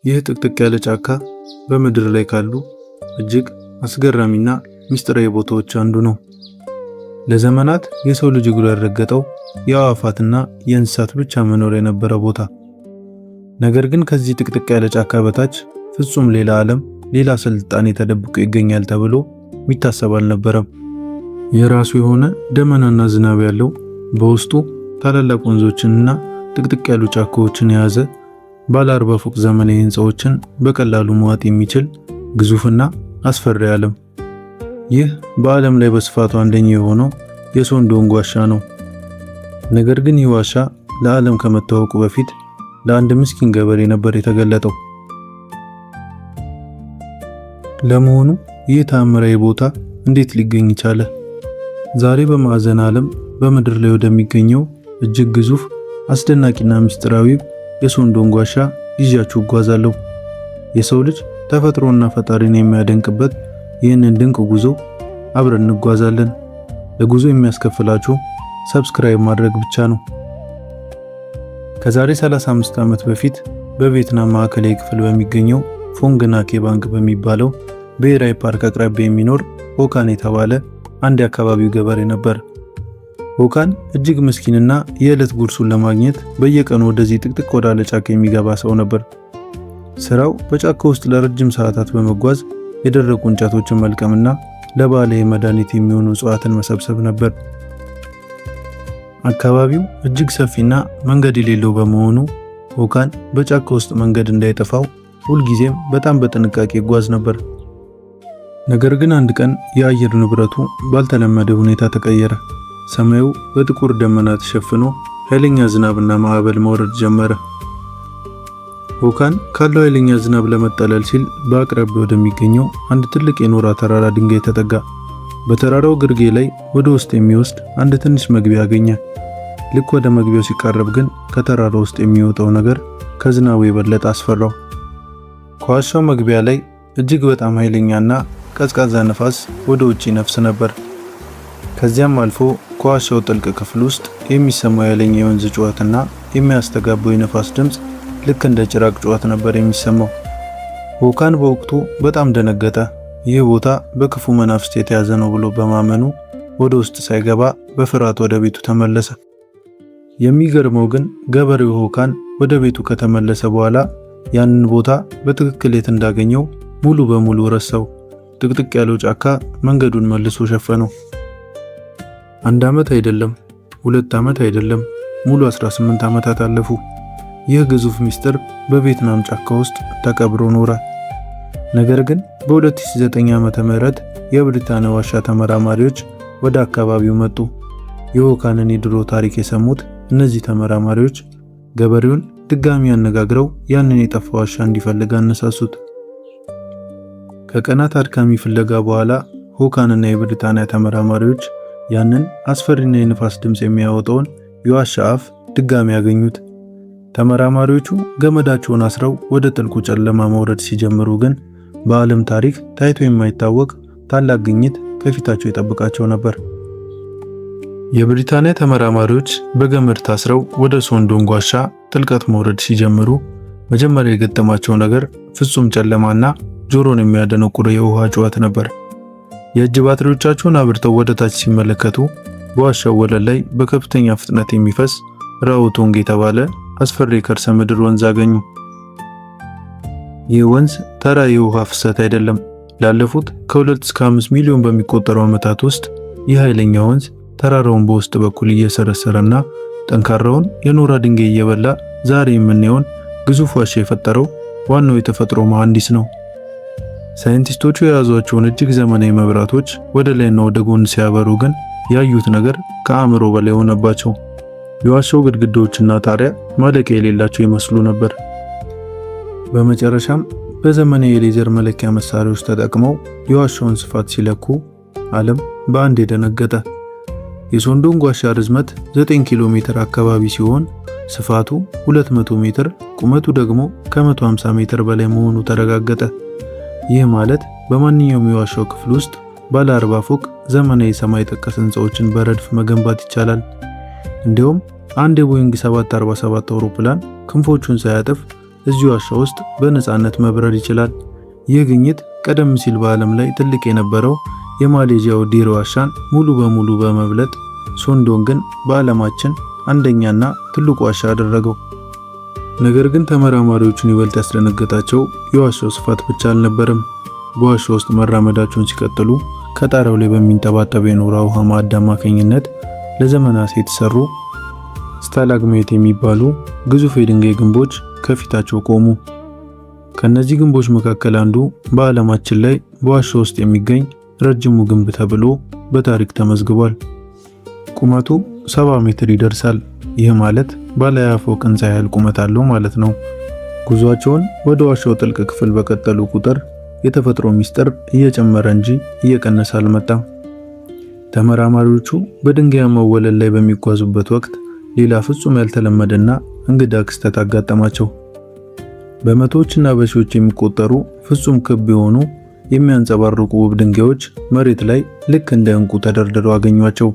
ይህ ጥቅጥቅ ያለ ጫካ በምድር ላይ ካሉ እጅግ አስገራሚና ሚስጥራዊ ቦታዎች አንዱ ነው። ለዘመናት የሰው ልጅ እግሩ ያልረገጠው የአዕዋፋትና የእንስሳት ብቻ መኖር የነበረ ቦታ። ነገር ግን ከዚህ ጥቅጥቅ ያለ ጫካ በታች ፍጹም ሌላ ዓለም፣ ሌላ ስልጣኔ ተደብቆ ይገኛል ተብሎ የሚታሰብ አልነበረም። የራሱ የሆነ ደመናና ዝናብ ያለው፣ በውስጡ ታላላቅ ወንዞችንና ጥቅጥቅ ያሉ ጫካዎችን የያዘ ባለ 40 ፎቅ ዘመናዊ ህንፃዎችን በቀላሉ መዋጥ የሚችል ግዙፍና አስፈሪ ዓለም። ይህ በዓለም ላይ በስፋቱ አንደኛ የሆነው የሶንዶንግ ዋሻ ነው። ነገር ግን ይህ ዋሻ ለዓለም ከመታወቁ በፊት ለአንድ ምስኪን ገበሬ ነበር የተገለጠው። ለመሆኑ ይህ ተአምራዊ ቦታ እንዴት ሊገኝ ቻለ? ዛሬ በማዕዘን ዓለም በምድር ላይ ወደሚገኘው እጅግ ግዙፍ አስደናቂና ምስጢራዊ የሶንዶንግ ዋሻ ይዣችሁ እጓዛለሁ። የሰው ልጅ ተፈጥሮና ፈጣሪን የሚያደንቅበት ይህንን ድንቅ ጉዞ አብረን እንጓዛለን። ለጉዞ የሚያስከፍላችሁ ሰብስክራይብ ማድረግ ብቻ ነው። ከዛሬ 35 ዓመት በፊት በቪየትናም ማዕከላዊ ክፍል በሚገኘው ፎንግ ናኬ ባንክ በሚባለው ብሔራዊ ፓርክ አቅራቢያ የሚኖር ሆካን የተባለ አንድ የአካባቢው ገበሬ ነበር። ሆካን እጅግ ምስኪንና የዕለት ጉርሱን ለማግኘት በየቀኑ ወደዚህ ጥቅጥቅ ወዳለ ጫካ የሚገባ ሰው ነበር። ስራው በጫካ ውስጥ ለረጅም ሰዓታት በመጓዝ የደረቁ እንጨቶችን መልቀምና ለባህላዊ መድኃኒት የሚሆኑ እጽዋትን መሰብሰብ ነበር። አካባቢው እጅግ ሰፊና መንገድ የሌለው በመሆኑ ሆካን በጫካ ውስጥ መንገድ እንዳይጠፋው ሁልጊዜም በጣም በጥንቃቄ ይጓዝ ነበር። ነገር ግን አንድ ቀን የአየር ንብረቱ ባልተለመደ ሁኔታ ተቀየረ። ሰማዩ በጥቁር ደመና ተሸፍኖ ኃይለኛ ዝናብና ማዕበል መውረድ ጀመረ። ሆካን ካለው ኃይለኛ ዝናብ ለመጠለል ሲል በአቅራቢያው ወደሚገኘው አንድ ትልቅ የኖራ ተራራ ድንጋይ ተጠጋ። በተራራው ግርጌ ላይ ወደ ውስጥ የሚወስድ አንድ ትንሽ መግቢያ አገኘ። ልክ ወደ መግቢያው ሲቃረብ ግን ከተራራው ውስጥ የሚወጣው ነገር ከዝናቡ የበለጠ አስፈራው። ከዋሻው መግቢያ ላይ እጅግ በጣም ኃይለኛና ቀዝቃዛ ነፋስ ወደ ውጪ ነፍስ ነበር። ከዚያም አልፎ ከዋሻው ጥልቅ ክፍል ውስጥ የሚሰማው ኃይለኛ የወንዝ ጩኸትና የሚያስተጋባው የነፋስ ድምፅ ልክ እንደ ጭራቅ ጩኸት ነበር የሚሰማው። ሆካን በወቅቱ በጣም ደነገጠ። ይህ ቦታ በክፉ መናፍስት የተያዘ ነው ብሎ በማመኑ ወደ ውስጥ ሳይገባ በፍርሃት ወደ ቤቱ ተመለሰ። የሚገርመው ግን ገበሬው ሆካን ወደ ቤቱ ከተመለሰ በኋላ ያንን ቦታ በትክክል የት እንዳገኘው ሙሉ በሙሉ ረሳው። ጥቅጥቅ ያለው ጫካ መንገዱን መልሶ ሸፈነው። 1 ዓመት አይደለም፣ 2 ዓመት አይደለም፣ ሙሉ 18 ዓመታት አለፉ። ይህ ግዙፍ ሚስጥር በቪየትናም ጫካ ውስጥ ተቀብሮ ኖረ። ነገር ግን በ2009 ዓመተ ምህረት የብሪታንያ ዋሻ ተመራማሪዎች ወደ አካባቢው መጡ። የሆካንን የድሮ ታሪክ የሰሙት እነዚህ ተመራማሪዎች ገበሬውን ድጋሚ ያነጋግረው ያንን የጠፋ ዋሻ እንዲፈልግ አነሳሱት። ከቀናት አድካሚ ፍለጋ በኋላ ሆካንና የብሪታንያ ተመራማሪዎች ያንን አስፈሪና የንፋስ ድምፅ የሚያወጣውን የዋሻ አፍ ድጋሚ ያገኙት። ተመራማሪዎቹ ገመዳቸውን አስረው ወደ ጥልቁ ጨለማ መውረድ ሲጀምሩ ግን በዓለም ታሪክ ታይቶ የማይታወቅ ታላቅ ግኝት ከፊታቸው ይጠብቃቸው ነበር። የብሪታንያ ተመራማሪዎች በገመድ ታስረው ወደ ሶንዶንግ ዋሻ ጥልቀት መውረድ ሲጀምሩ መጀመሪያ የገጠማቸው ነገር ፍጹም ጨለማና ጆሮን የሚያደነቁር የውሃ ጩኸት ነበር። የእጅ ባትሪዎቻቸውን አብርተው ወደ ታች ሲመለከቱ በዋሻው ወለል ላይ በከፍተኛ ፍጥነት የሚፈስ ራኦቶንግ የተባለ አስፈሪ የከርሰ ምድር ወንዝ አገኙ። ይህ ወንዝ ተራ የውሃ ፍሰት አይደለም። ላለፉት ከ2 እስከ 5 ሚሊዮን በሚቆጠሩ ዓመታት ውስጥ ይህ ኃይለኛ ወንዝ ተራራውን በውስጥ በኩል እየሰረሰረና ጠንካራውን የኖራ ድንጋይ እየበላ ዛሬ የምናየውን ግዙፍ ዋሻ የፈጠረው ዋናው የተፈጥሮ መሐንዲስ ነው። ሳይንቲስቶቹ የያዟቸውን እጅግ ዘመናዊ መብራቶች ወደ ላይና ወደ ጎን ሲያበሩ ግን ያዩት ነገር ከአእምሮ በላይ ሆነባቸው። የዋሻው ግድግዳዎችና ጣሪያ ማለቂያ የሌላቸው ይመስሉ ነበር። በመጨረሻም በዘመናዊ የሌዘር መለኪያ መሳሪያዎች ተጠቅመው የዋሻውን ስፋት ሲለኩ ዓለም በአንድ የደነገጠ። የሶንዶንግ ዋሻ ርዝመት 9 ኪሎ ሜትር አካባቢ ሲሆን ስፋቱ 200 ሜትር፣ ቁመቱ ደግሞ ከ150 ሜትር በላይ መሆኑ ተረጋገጠ። ይህ ማለት በማንኛውም የዋሻው ክፍል ውስጥ ባለ 40 ፎቅ ዘመናዊ ሰማይ ጠቀስ ህንፃዎችን በረድፍ መገንባት ይቻላል። እንዲሁም አንድ የቦይንግ 747 አውሮፕላን ክንፎቹን ሳያጥፍ እዚሁ ዋሻ ውስጥ በነፃነት መብረር ይችላል። ይህ ግኝት ቀደም ሲል በዓለም ላይ ትልቅ የነበረው የማሌዥያው ዲር ዋሻን ሙሉ በሙሉ በመብለጥ ሶንዶንግን በዓለማችን አንደኛና ትልቁ ዋሻ አደረገው። ነገር ግን ተመራማሪዎቹን ይበልጥ ያስደነገጣቸው የዋሻው ስፋት ብቻ አልነበረም። በዋሻው ውስጥ መራመዳቸውን ሲቀጥሉ ከጣሪያው ላይ በሚንጠባጠብ የኖራ ውሃ ማዕድ አማካኝነት ለዘመናት የተሰሩ ስታላግሜት የሚባሉ ግዙፍ የድንጋይ ግንቦች ከፊታቸው ቆሙ። ከነዚህ ግንቦች መካከል አንዱ በዓለማችን ላይ በዋሻ ውስጥ የሚገኝ ረጅሙ ግንብ ተብሎ በታሪክ ተመዝግቧል። ቁመቱ 70 ሜትር ይደርሳል። ይህ ማለት ባለ 20 ፎቅ ህንፃ ያህል ቁመት አለው ማለት ነው። ጉዟቸውን ወደ ዋሻው ጥልቅ ክፍል በቀጠሉ ቁጥር የተፈጥሮ ሚስጥር እየጨመረ እንጂ እየቀነሰ አልመጣም። ተመራማሪዎቹ በድንጋያማው ወለል ላይ በሚጓዙበት ወቅት ሌላ ፍጹም ያልተለመደና እንግዳ ክስተት አጋጠማቸው። በመቶዎችና በሺዎች የሚቆጠሩ ፍጹም ክብ የሆኑ የሚያንጸባርቁ ውብ ድንጋዮች መሬት ላይ ልክ እንደ ዕንቁ ተደርድረው አገኟቸው።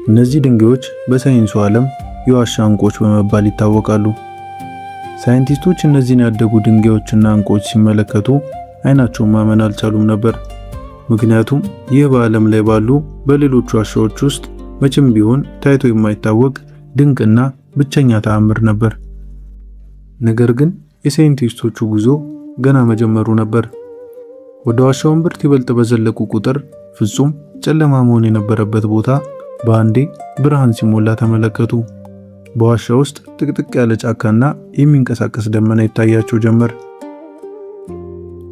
እነዚህ ድንጋዮች በሳይንሱ ዓለም የዋሻ ዕንቆች በመባል ይታወቃሉ። ሳይንቲስቶች እነዚህን ያደጉ ድንጋዮችና ዕንቆች ሲመለከቱ አይናቸውን ማመን አልቻሉም ነበር። ምክንያቱም ይህ በዓለም ላይ ባሉ በሌሎች ዋሻዎች ውስጥ መቼም ቢሆን ታይቶ የማይታወቅ ድንቅና ብቸኛ ተአምር ነበር። ነገር ግን የሳይንቲስቶቹ ጉዞ ገና መጀመሩ ነበር። ወደ ዋሻው እምብርት ይበልጥ በዘለቁ ቁጥር ፍጹም ጨለማ መሆን የነበረበት ቦታ በአንዴ ብርሃን ሲሞላ ተመለከቱ። በዋሻ ውስጥ ጥቅጥቅ ያለ ጫካና የሚንቀሳቀስ ደመና ይታያቸው ጀመር።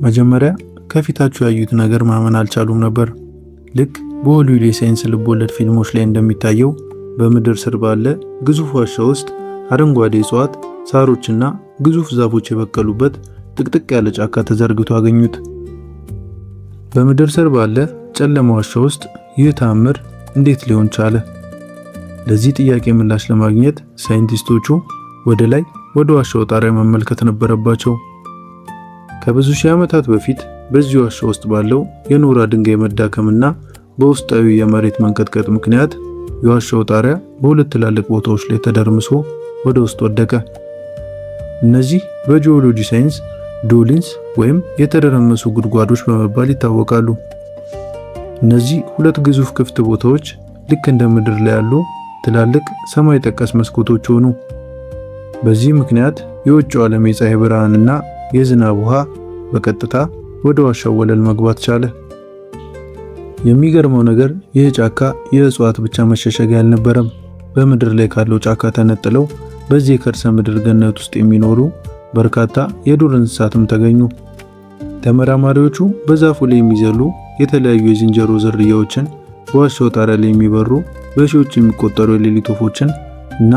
መጀመሪያ ከፊታቸው ያዩት ነገር ማመን አልቻሉም ነበር። ልክ በሆሊውድ የሳይንስ ልቦለድ ፊልሞች ላይ እንደሚታየው በምድር ስር ባለ ግዙፍ ዋሻ ውስጥ አረንጓዴ እጽዋት፣ ሳሮችና ግዙፍ ዛፎች የበቀሉበት ጥቅጥቅ ያለ ጫካ ተዘርግቶ አገኙት። በምድር ስር ባለ ጨለማ ዋሻ ውስጥ ይህ ተአምር እንዴት ሊሆን ቻለ? ለዚህ ጥያቄ ምላሽ ለማግኘት ሳይንቲስቶቹ ወደ ላይ ወደ ዋሻው ጣሪያ መመልከት ነበረባቸው። ከብዙ ሺህ ዓመታት በፊት በዚህ ዋሻ ውስጥ ባለው የኖራ ድንጋይ መዳከምና በውስጣዊ የመሬት መንቀጥቀጥ ምክንያት የዋሻው ጣሪያ በሁለት ትላልቅ ቦታዎች ላይ ተደርምሶ ወደ ውስጥ ወደቀ። እነዚህ በጂኦሎጂ ሳይንስ ዶሊንስ ወይም የተደረመሱ ጉድጓዶች በመባል ይታወቃሉ። እነዚህ ሁለት ግዙፍ ክፍት ቦታዎች ልክ እንደ ምድር ላይ ያሉ ትላልቅ ሰማይ ጠቀስ መስኮቶች ሆኑ። በዚህ ምክንያት የውጭው ዓለም የፀሐይ ብርሃንና የዝናብ ውሃ በቀጥታ ወደ ዋሻው ወለል መግባት ቻለ። የሚገርመው ነገር ይህ ጫካ የእጽዋት ብቻ መሸሸጊያ አልነበረም። በምድር ላይ ካለው ጫካ ተነጥለው በዚህ የከርሰ ምድር ገነት ውስጥ የሚኖሩ በርካታ የዱር እንስሳትም ተገኙ። ተመራማሪዎቹ በዛፉ ላይ የሚዘሉ የተለያዩ የዝንጀሮ ዝርያዎችን፣ በዋሻው ጣሪያ ላይ የሚበሩ በሺዎች የሚቆጠሩ የሌሊት ወፎችን እና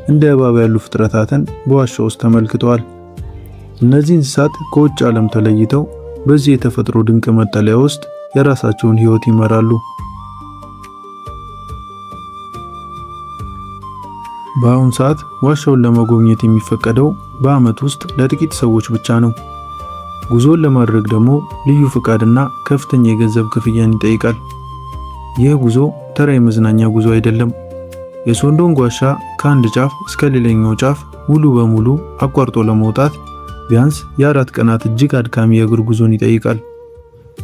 እንደ እባብ ያሉ ፍጥረታትን በዋሻው ውስጥ ተመልክተዋል። እነዚህ እንስሳት ከውጭ ዓለም ተለይተው በዚህ የተፈጥሮ ድንቅ መጠለያ ውስጥ የራሳቸውን ሕይወት ይመራሉ። በአሁን ሰዓት ዋሻውን ለመጎብኘት የሚፈቀደው በዓመት ውስጥ ለጥቂት ሰዎች ብቻ ነው። ጉዞን ለማድረግ ደግሞ ልዩ ፍቃድና ከፍተኛ የገንዘብ ክፍያን ይጠይቃል። ይህ ጉዞ ተራ የመዝናኛ ጉዞ አይደለም። የሶንዶንግ ዋሻ ከአንድ ጫፍ እስከ ሌላኛው ጫፍ ሙሉ በሙሉ አቋርጦ ለመውጣት ቢያንስ የ4 ቀናት እጅግ አድካሚ የእግር ጉዞን ይጠይቃል።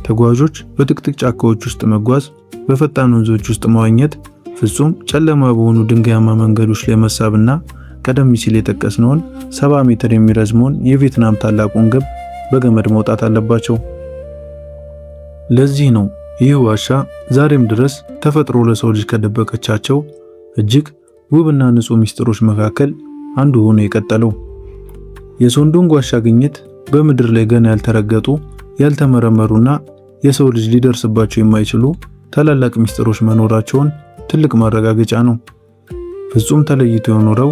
ተጓዦች በጥቅጥቅ ጫካዎች ውስጥ መጓዝ፣ በፈጣን ወንዞች ውስጥ መዋኘት፣ ፍጹም ጨለማ በሆኑ ድንጋያማ መንገዶች ላይ መሳብና ቀደም ሲል የጠቀስነውን 70 ሜትር የሚረዝመውን የቪየትናም ታላቁን ግንብ በገመድ መውጣት አለባቸው። ለዚህ ነው ይህ ዋሻ ዛሬም ድረስ ተፈጥሮ ለሰው ልጅ ከደበቀቻቸው እጅግ ውብና ንጹህ ሚስጥሮች መካከል አንዱ ሆኖ የቀጠለው። የሶንዶንግ ዋሻ ግኝት በምድር ላይ ገና ያልተረገጡ፣ ያልተመረመሩና የሰው ልጅ ሊደርስባቸው የማይችሉ ታላላቅ ሚስጥሮች መኖራቸውን ትልቅ ማረጋገጫ ነው። ፍጹም ተለይቶ የኖረው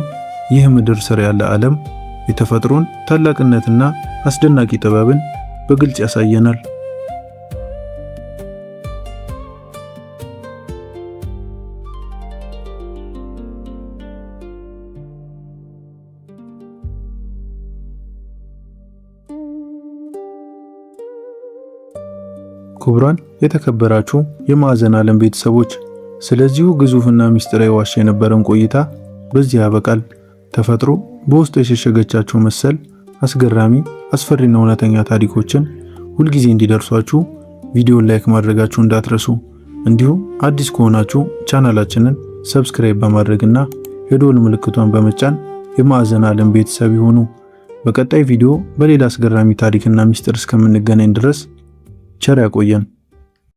ይህ ምድር ስር ያለ ዓለም የተፈጥሮን ታላቅነትና አስደናቂ ጥበብን በግልጽ ያሳየናል። ክቡራን የተከበራችሁ የማዕዘን ዓለም ቤተሰቦች፣ ስለዚሁ ግዙፍና ሚስጥራዊ ዋሻ የነበረን ቆይታ በዚህ ያበቃል። ተፈጥሮ በውስጡ የሸሸገቻቸው መሰል አስገራሚ፣ አስፈሪና እውነተኛ ታሪኮችን ሁልጊዜ እንዲደርሷችሁ ቪዲዮን ላይክ ማድረጋችሁ እንዳትረሱ። እንዲሁም አዲስ ከሆናችሁ ቻናላችንን ሰብስክራይብ በማድረግና የደወል ምልክቷን በመጫን የማዕዘን ዓለም ቤተሰብ ይሁኑ። በቀጣይ ቪዲዮ በሌላ አስገራሚ ታሪክና ሚስጥር እስከምንገናኝ ድረስ ቸር ያቆየን።